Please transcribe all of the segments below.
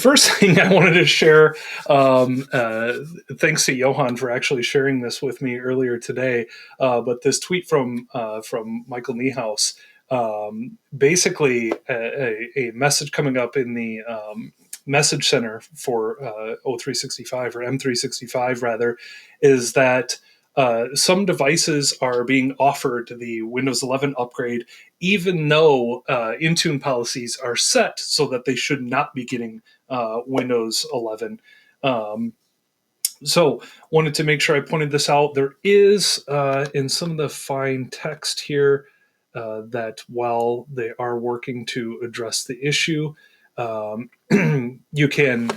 first thing I wanted to share, thanks to Johan for actually sharing this with me earlier today, but this tweet from Michael Niehaus, basically a message coming up in the message center for O365 or M365 rather, is that some devices are being offered the Windows 11 upgrade, even though Intune policies are set so that they should not be getting Windows 11. So wanted to make sure I pointed this out. There is in some of the fine text here that while they are working to address the issue, you can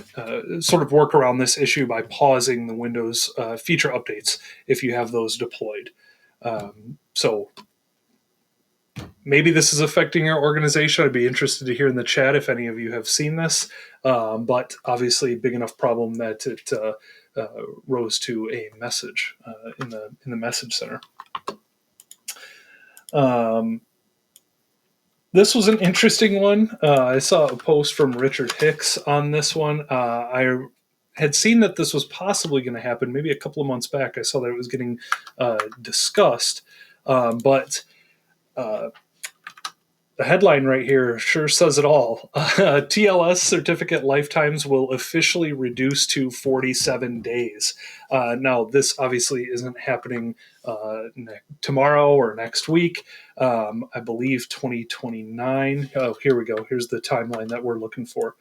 sort of work around this issue by pausing the Windows feature updates if you have those deployed. So maybe this is affecting your organization. I'd be interested to hear in the chat if any of you have seen this, but obviously big enough problem that it rose to a message in the message center. This was an interesting one. I saw a post from Richard Hicks on this one. I had seen that this was possibly going to happen maybe a couple of months back. I saw that it was getting discussed, but the headline right here sure says it all. TLS certificate lifetimes will officially reduce to 47 days. Now, this obviously isn't happening tomorrow or next week. I believe 2029. Oh, here we go. Here's the timeline that we're looking for.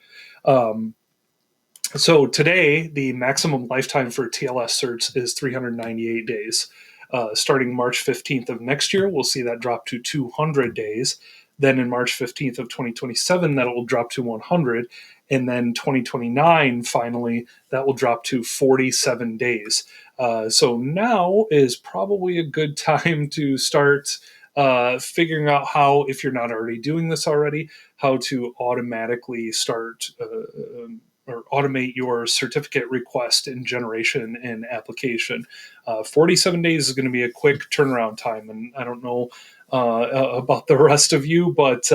So today, the maximum lifetime for TLS certs is 398 days. Starting March 15th of next year, we'll see that drop to 200 days. Then in March 15th of 2027, that will drop to 100. And then 2029, finally, that will drop to 47 days. So now is probably a good time to start figuring out how, if you're not already doing this already, how to automatically start or automate your certificate request and generation and application. 47 days is going to be a quick turnaround time. And I don't know about the rest of you, but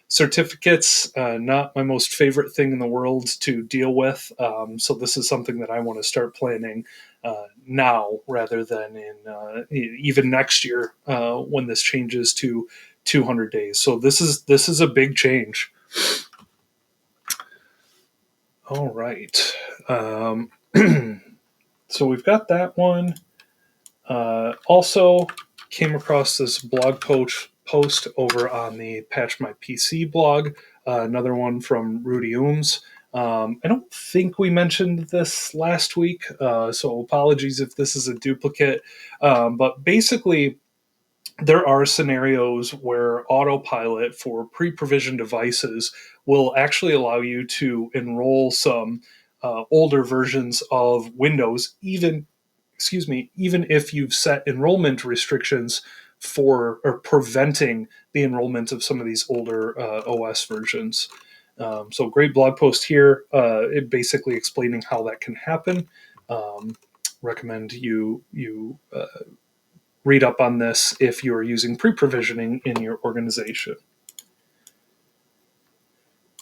certificates, not my most favorite thing in the world to deal with. So this is something that I want to start planning now rather than in even next year when this changes to 200 days. So this is a big change. All right. So we've got that one. Also came across this blog post over on the Patch My PC blog, another one from Rudy Ooms. I don't think we mentioned this last week, so apologies if this is a duplicate. But basically, there are scenarios where Autopilot for pre-provisioned devices will actually allow you to enroll some older versions of Windows, even if you've set enrollment restrictions for or preventing the enrollment of some of these older OS versions. So great blog post here, it basically explaining how that can happen. Recommend you read up on this if you're using pre-provisioning in your organization.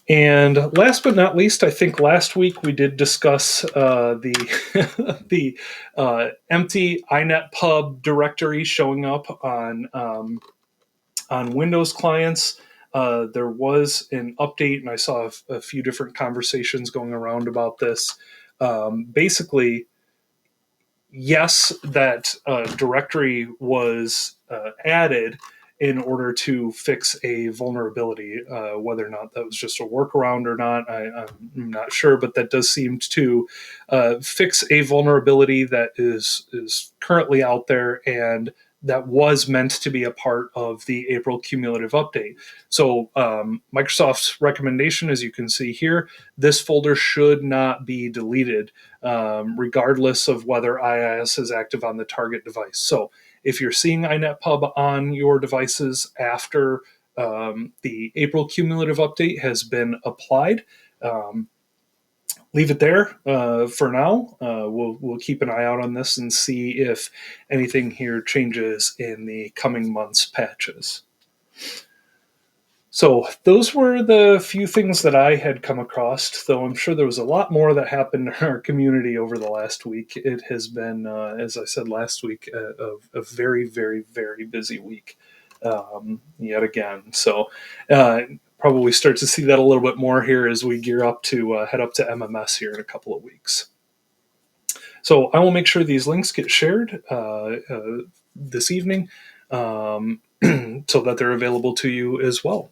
And last but not least, I think last week we did discuss the empty inetpub directory showing up on Windows clients. There was an update, and I saw a few different conversations going around about this. Basically, yes, that directory was added in order to fix a vulnerability. Whether or not that was just a workaround or not, I'm not sure, but that does seem to fix a vulnerability that is currently out there and that was meant to be a part of the April cumulative update. So Microsoft's recommendation, as you can see here, this folder should not be deleted regardless of whether IIS is active on the target device. So if you're seeing inetpub on your devices after the April cumulative update has been applied, leave it there for now. We'll keep an eye out on this and see if anything here changes in the coming months' patches. So those were the few things that I had come across, though I'm sure there was a lot more that happened in our community over the last week. It has been, as I said last week, a very, very, very busy week yet again. So probably start to see that a little bit more here as we gear up to head up to MMS here in a couple of weeks. So I will make sure these links get shared this evening so that they're available to you as well.